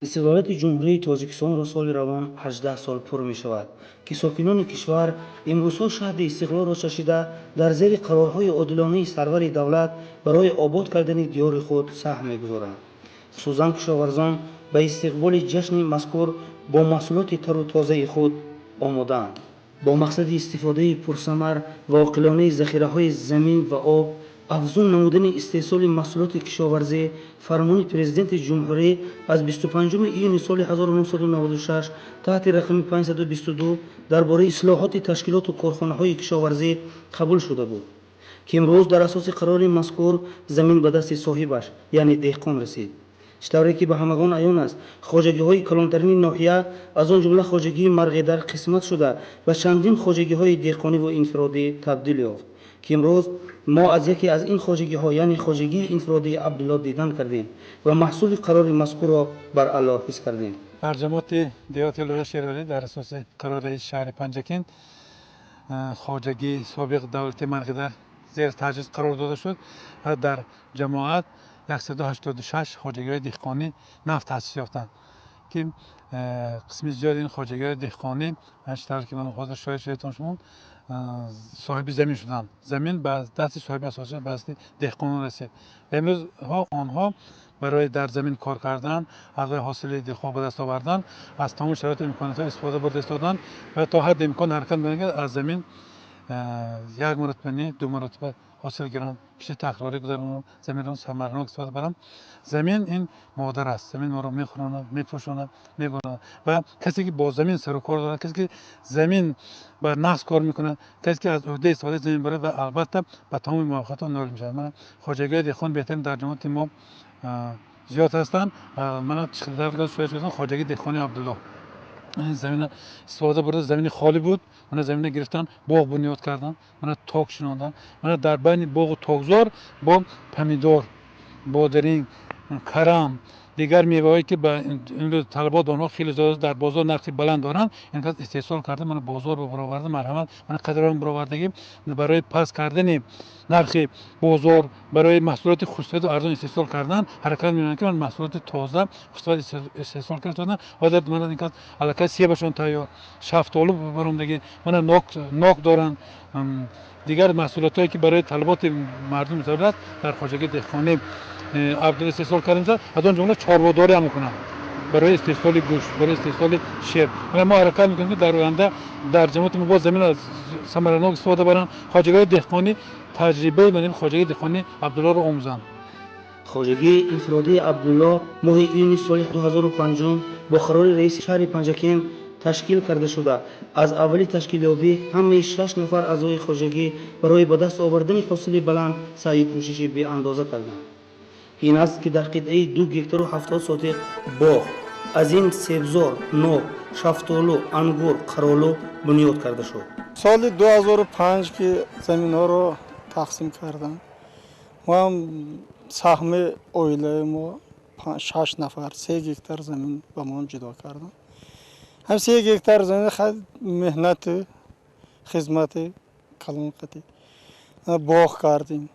استقلالiyت جمهوری تاجیکستان را سال روان 18 سال پر می شود که ساکنان کشور امروزها شهد استقلال را چشیده در زیر قرارهای عادلانه سرور دولت برای آباد کردن دیار خود سهم می‌گذارند. خصوصا کشاورزان به استقبال جشن مذکور با محصولات تر و تازه خود آماده‌اند. با مقصد استفاده پرثمر و عاقلانه ذخیره‌های زمین و آب، افزون نمودن استحصال محصولات کشاورزی، فرمان پرزیدنت جمهوری از 25 ایون سال 1996 تحت رقم 522 درباره اصلاحات تشکیلات و کارخانه‌های کشاورزی قبول شده بود که امروز در اساس قرار مذکور زمین به دست صاحبش یعنی دهقان رسید. چطوری که به همگان عیان است خواجگی‌های کلانترین ناحیه از آن جمله خواجگی مرغدر قسمت شده و چندین خواجگی‌های دهقانی و انفرادی تبدیل یافت که امروز ما از یکی از این خواجگی‌ها یعنی خواجگی انفرادی عبدالله دیدن کردیم و محصول قرار مذکور را بر الله حفظ کردیم. برجامات دیات لوله شیرالی در اساس قرار شهر پنجکین خواجگی سابق دولت مرغدر زیر تجهیز قرار داده شد و در جماعت 186 خواجگی دهقانی نفت تأسیس یافتند که قسمی زیاد این خواجگی دهقانی اشتر که من خود شاهد شدم شما صاحب زمین شدند. زمین به دست صاحب اساسی به دست دهقانان رسید. امروز آنها برای در زمین کار کردن، از حاصل دهقان به دست آوردن، از تمام شرایط امکانات استفاده برده دادن و تا حد امکان حرکت می‌کنند از زمین یک مرتبه نه دو مرتبه حاصل گیرن پیش تکراری گذارن زمین رو ثمرناک استفاده برن. زمین این مادر است، زمین ما رو میخورونه، میپوشونه، میبرونه و کسی که با زمین سر و کار داره، کسی که زمین با نقص کار میکنه، کسی که از عهده استفاده زمین بره و البته به تمام موافقت نائل میشه. من خواجگی دهقان بهترین در جماعت ما زیاد هستن. من در شدم خواجگی دهقانی عبدالله این زمین استفاده برده، زمین خالی بود، من زمین گرفتن باغ بنیاد کردن، من تاک شناندن، من در بین باغ و تاکزار با پمیدور، بادرینگ، کرم، دیگر میوه‌هایی که به این طلبات آنها خیلی زیاد در بازار نرخ بلند دارند اینقدر استحصال کرده. من بازار رو برآورده مرحمت من قدران برآوردگی برای پس کردن نرخ بازار برای محصولات خصوصی و ارزان استحصال کردن حرکت می‌کنم که من محصولات تازه خصوصی استحصال کردن عادت من اینکه الکی سیبشون تایار شفتالو برام دیگه من ناک دارن دیگر محصولاتی که برای طلبات مردم ضرورت در خواجگی دهقانی عبدالله استحصال کردن از آن جمله چاروداری هم میکنن برای استحصال گوشت، برای استحصال شیر. ما حرکت میکنیم که در آینده در جماعت ما با زمین از ثمرناک استفاده برن خواجگی دهقانی تجربه بنیم خواجگی دهقانی عبدالله رو آموزن. خواجگی انفرادی عبدالله ماه ایون سال 2005 با قرار رئیس شهر پنجکین تشکیل کرده شده. از اولی تشکیل یابی همه 6 نفر اعضای خواجگی برای به دست آوردن حاصل بلند سعی کوشش بی اندازه کردند. این است که در قطعه 2 گکتار و 70 سوتق باغ از این سبزار، ناب، شفتالو، انگور، قرالو بنیاد کرده شد. سال 2005 که زمین ها رو تقسیم کردن ما هم سهم اویله ما 6 نفر 3 گکتار زمین با ما جدا کردن. هم 3 گکتار زمین خیلی مهنت خدمت کلان قطعی باغ کردیم.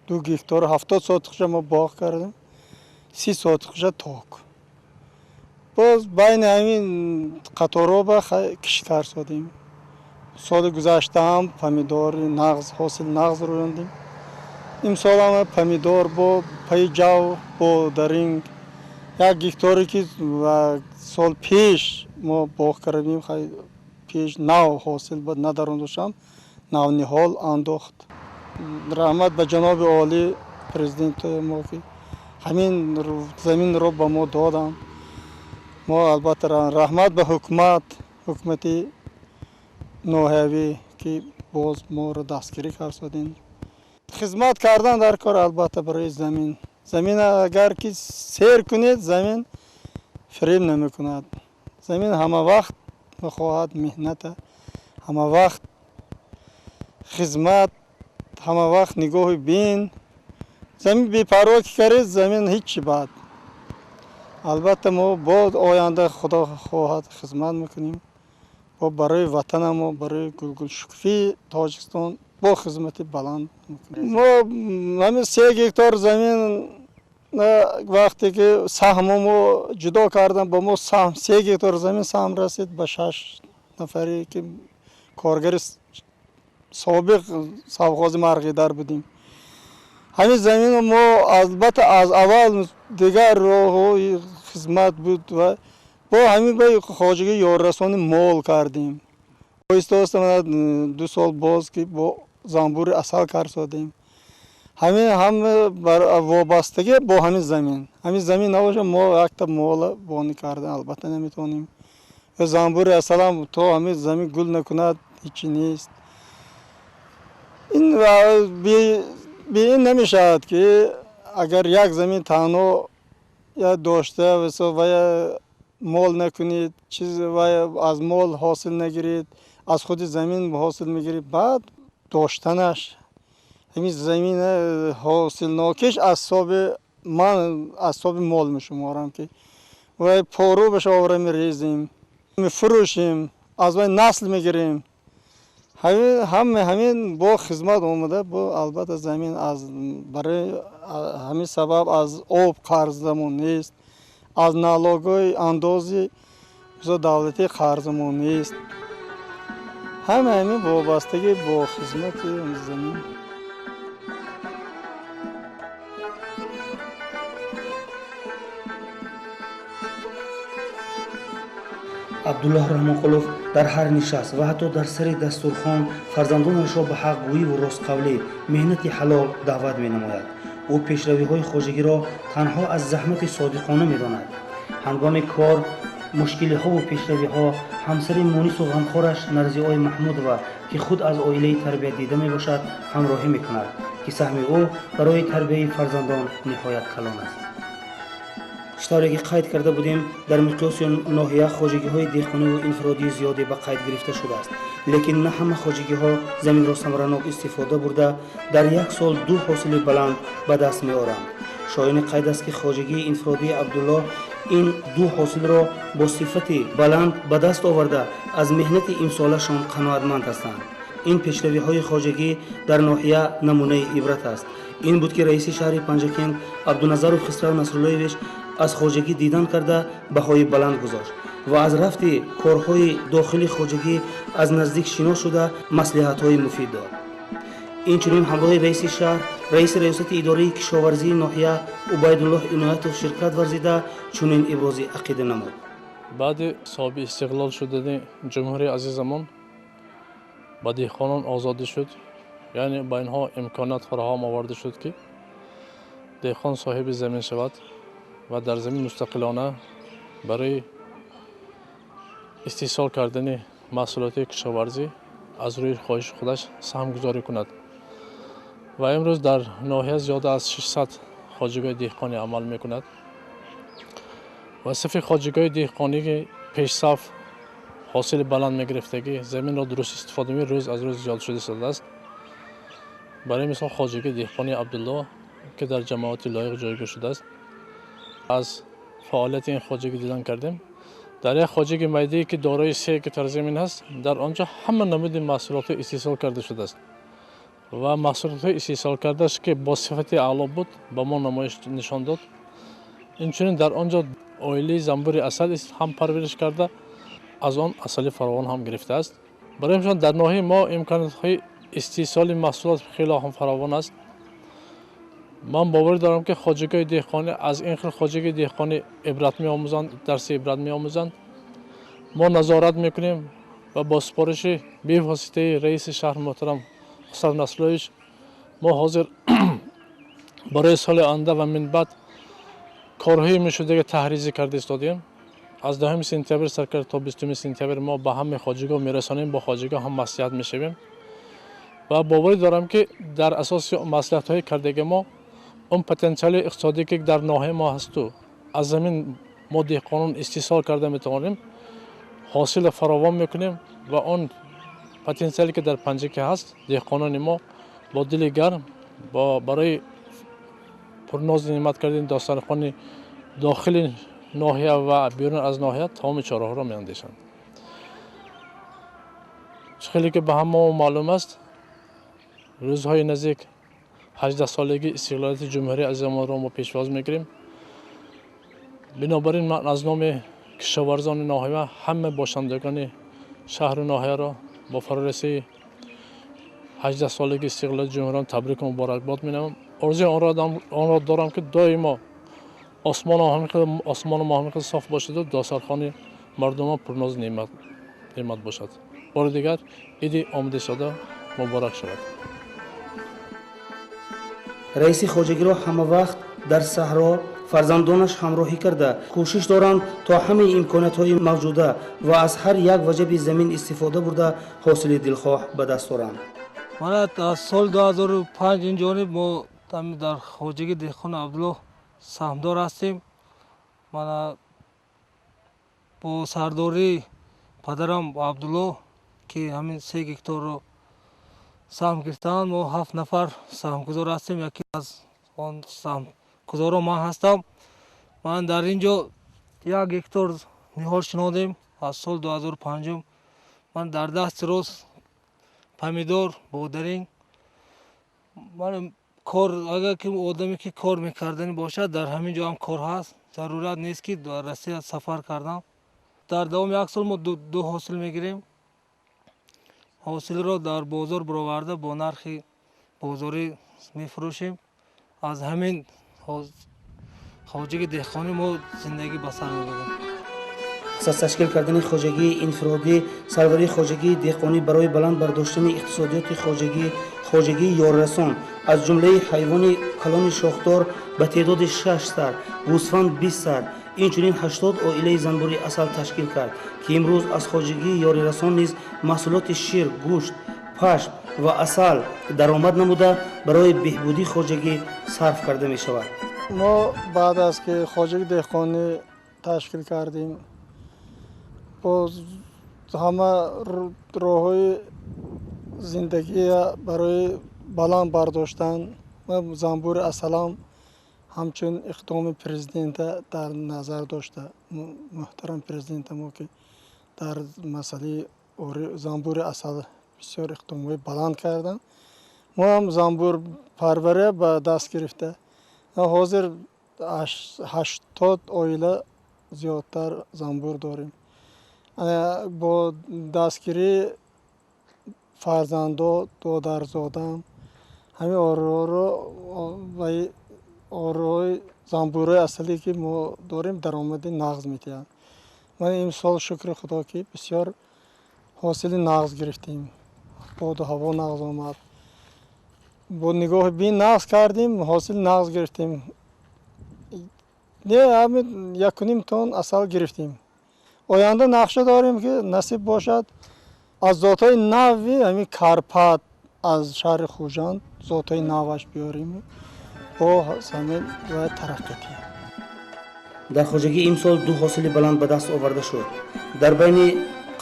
2 گکتار 70 سوتقش ما باغ کردیم، 30 سوتقش تاک. باز بین همین قطارا با کشتر سادیم. سال گذشته هم پمیدور نغز حاصل نغز رو راندیم. امسال هم پمیدور با پای جو با درینگ 1 گکتاری که سال پیش ما باغ کردیم خیلی پیش نو حاصل بود نداروندشم نو نهال انداخت. رحمت به جناب عالی پرزیدنت ما که همین زمین رو به ما دادن. ما البته رحمت به حکومتی نوحوی که باز ما رو دستگیری کردن. خدمت کردن در کار البته برای زمین اگر که سیر کنید زمین فریب نمی کند. زمین همه وقت میخواهد مهنت، همه وقت خدمت، همه وقت نگاه بین. زمین بی‌پروا کرد زمین هیچ بعد. البته ما با آینده خدا خواهد خدمت میکنیم و برای وطن ما برای گلگل شکوفی تاجیکستان با خدمت بلند میکنیم. ما همین 3 گکتار زمین وقتی که سهممو جدا کردم با ما سهم 3 هکتار زمین سهم رسید به 6 نفری که کارگر سابق سابقاز مرغی در بودیم. همین زمین ما البته از اول دیگر راه خدمت بود و با همین به خواجگی یاررسانی مال کردیم. ایستاد 2 سال باز که با زنبور اصل کار سادیم. همین وابستگی با همین زمین نباشه ما یک تا مال بانی کردن البته نمیتونیم. زنبور اصل هم تو همین زمین گل نکند هیچی نیست. این به این نمیشد که اگر یک زمین تنها یا داشته و یا مال نکنید چیز و از مال حاصل نگیرید از خود زمین حاصل میگیرید بعد داشتنش همین زمین حاصل ناکش من اصاب مال میشمارم که و پارو بهش آوره میریزیم میفروشیم از وای نسل میگیریم. همین با خدمت اومده با البته زمین از برای همین سبب از آب قرضمون نیست از نالاگای اندازی دولتی قرضمون نیست. همین وابستگی با خدمت زمین. عبدالله رحمانقلوف در هر نشست و حتی در سر دستورخوان فرزندانش را به حق گویی و راست قولی مهنت حلال دعوت می نماید. او پیشروی های خواجگی را تنها از زحمت صادقانه می داند. هنگام کار مشکلی ها و پیشروی ها همسر مونس و غمخوارش نرزیای محمود و که خود از عائله تربیت دیده می باشد همراهی می کند که سهم او برای تربیت فرزندان نهایت کلان است. اشتاری که قید کرده بودیم در مقیاس ناحیه خواجگی های دهقانی و انفرادی زیادی به قید گرفته شده است، لیکن نه همه خواجگی ها زمین را ثمرناک استفاده برده در یک سال 2 حاصل بلند به دست می آورند. شایان قید است که خواجگی انفرادی عبدالله این 2 حاصل را با صفت بلند به دست آورده از مهنت امسالشان قناعتمند هستند. این پیشروی های خواجگی در ناحیه نمونه عبرت است. این بود که رئیس شهر پنجکین عبدالنظر خسرو نصراللهویچ از خواجگی دیدن کرده بهای بلند گذاشت و از رفت کارهای داخلی خواجگی از نزدیک شنا شده مصلحت‌های مفید داد. این چنین همراه رئیس شهر رئیس ریاست اداره کشاورزی ناحیه عبیدالله عنایتوف شرکت ورزیده چنین ابراز عقیده نمود. بعد صاحب استقلال شدن جمهوری عزیزمون با دهقانان آزادی شد، یعنی با اینها امکانات فراهم آورده شد که دهقان صاحب زمین شود و در زمین مستقلانه برای استحصال کردن محصولات کشاورزی از روی خواهش خودش سهم گذاری کند. و امروز در ناحیه زیاده از 600 خواجگاه دهقانی عمل میکند و صرف خواجگاه دهقانی که پیش صف حاصل بلند میگرفتگی زمین را درست استفاده می روز از روز زیاد شده است. برای مثال خواجگاه دهقانی عبدالله که در جماعت لایق جایگاه شده است، از فعالیت این خواجگی دیدن کردیم. در یک خواجگی میدانی که دارای 3 هکتار زمین است، در آنجا همه نمود محصولات استحصال کرده شده است و محصولات استحصال کرده است که با صفت اعلی بود با ما نمایش نشان داد. اینچنین در آنجا عائله زنبور اصل هم پرورش کرده، از آن اصل فراوان هم گرفته است. برای همچنین در ناحیه ما امکانات های استحصال محصولات خیلی هم فراوان است. من باور دارم که خواجگاه دهقانی از این خیلی خواجگی دهقانی عبرت می آموزند، درس عبرت می آموزند. ما نظارت میکنیم و با سپارش به واسطه رئیس شهر محترم خسرو نصراللهویچ ما حاضر برای سال آینده و من بعد کارهایی میشده که تحریزی کرده استادیم. از 10 سپتامبر سرکار تا 20 سپتامبر ما به همه خواجگاه میرسانیم، با خواجگاه هم مصلحت میشویم و باور دارم که در اساس مصلحت های کردگی ما اون پتانسیل اقتصادی که در ناحیه ما هست و از زمین ما دهقانان استحصال کرده میتوانیم حاصل فراوان میکنیم و اون پتانسیلی که در پنجکه هست دهقانان ما با دل گرم برای پرناز نعمت کردن داستانخوان داخل ناحیه و بیرون از ناحیه تمام چاره‌ها را میاندیشند. خیلی که به همه معلوم است روزهای نزدیک 18 سالگی استقلالیت جمهوری عزیز ما را ما پیشواز میگیریم. بنابراین من از نام کشاورزان ناحیه و همه باشندگان شهر و ناحیه را با فرارسی 18 سالگی استقلال جمهوریان تبریک و مبارکباد می‌نمایم. آرزوی آن را دارم که دائما آسمان ما همیشه صاف باشد و دسترخوان مردم پرناز نعمت باشد. بار دیگر عید آمده شده مبارک شود. رئیس خواجگی را همه وقت در صحرا فرزندانش همراهی کرده کوشش دارند تا همه امکانات‌های موجوده و از هر یک وجب زمین استفاده برده حاصل دلخواه به دست آورند. من از سال 2005 این جانب ما در خواجگی دهقان عبدالله سهمدار هستیم. من با سرداری پدرم عبدالله که همین 3 هکتار رو سهم گرفتند، ما 7 نفر سهمگزار هستیم. یکی از آن سهمگزارا من هستم. من در اینجا 1 هکتار نهال شنودیم. از سال 2005 من در دست راست پمیدور بودرینگ من کار اگر که آدمی که کار میکردنی باشد در همین جا هم کار هست. ضرورت نیست که در راستی سفر کردم. در دوام 1 سال ما دو حاصل میگیریم. حاصل را در بازار برآورده با نرخ بازاری میفروشیم. از همین خواجگی دهقانی ما زندگی بسر میبریم. از تشکیل کردن خواجگی انفرادی سروری خواجگی دهقانی برای بلند برداشتن اقتصادیات خواجگی یاررسان از جمله حیوان کلان شاخدار به تعداد 6 سر، گوسفند 20 سر، اینچنین 80 عائله زنبوری اصل تشکیل کرد که امروز از خواجگی یاررسان نیز محصولات شیر، گوشت، پشم و اصل درآمد نموده برای بهبودی خواجگی صرف کرده می شود. ما بعد از که خواجگی دهقانی تشکیل کردیم با همه راه‌های زندگی برای بلند برداشتن و زنبور اصلام همچون اقدام پرزیدنت در نظر داشته. محترم پرزیدنت ما که در مسئله زنبور اصل بسیار اقدامات بلند کردن. ما هم زنبور پروری به دست گرفته. حاضر 80 عائله زیادتر زنبور داریم. با دستگیری فرزندان دادرزادم همین آروهای زنبورهای اصلی که ما داریم درآمد نغز میتیم. من این سال شکر خدا که بسیار حاصل نغز گرفتیم. باد و هوا نغز آمد. با نگاه بین نغز کردیم، حاصل نغز گرفتیم. همین 1.5 تن اصل گرفتیم. آینده نقشه داریم که نصیب باشد از ذاتای نوی همین کرپت از شهر خوجند ذاتای نوش بیاریم با زمین و ترقیتی. در خواجگی امسال 2 حاصل بلند به دست آورده شد. در بین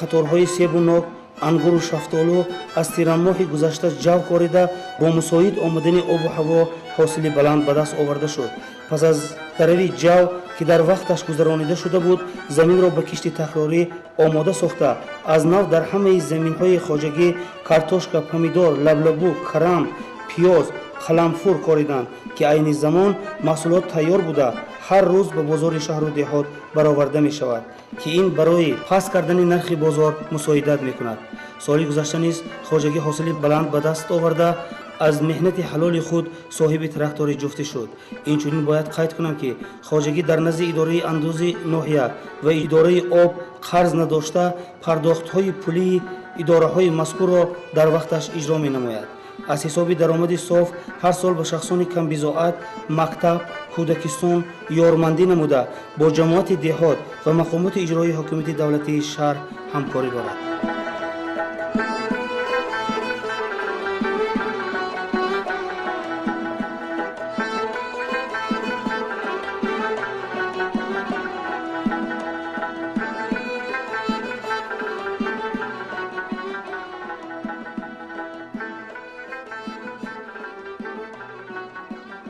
قطارهای سیب و ناب، انگور و شفتالو از تیران ماه گذشته جو کاریده با مساعد آمدن آب و هوا حاصل بلند به دست آورده شد. پس از تروی جو که در وقتش گذرانیده شده بود، زمین را به کشت تکراری آماده ساخته از نو در همه زمین‌های خواجگی کارتوشکا، پمیدور، لبلبو، کرم، پیاز، قلمفور کاریدند که عین زمان محصولات تیار بوده هر روز به بازار شهر و دهات برآورده می شود که این برای پس کردن نرخ بازار مساعدت می کند. سالی گذشته نیز خواجگی حاصل بلند به دست آورده از مهنت حلال خود صاحب تراکتور جفتی شد. اینچنین باید قید کنم که خواجگی در نزد اداره اندوزی ناحیه و اداره آب قرض نداشته پرداخت‌های پولی اداره‌های مذکور را در وقتش اجرا می نماید. از حساب درآمد صاف هر سال به شخصان کم بضاعت مکتب، کودکستان یارمندی نموده با جماعت دهات و مقامات اجرایی حکومت دولتی شهر همکاری دارد.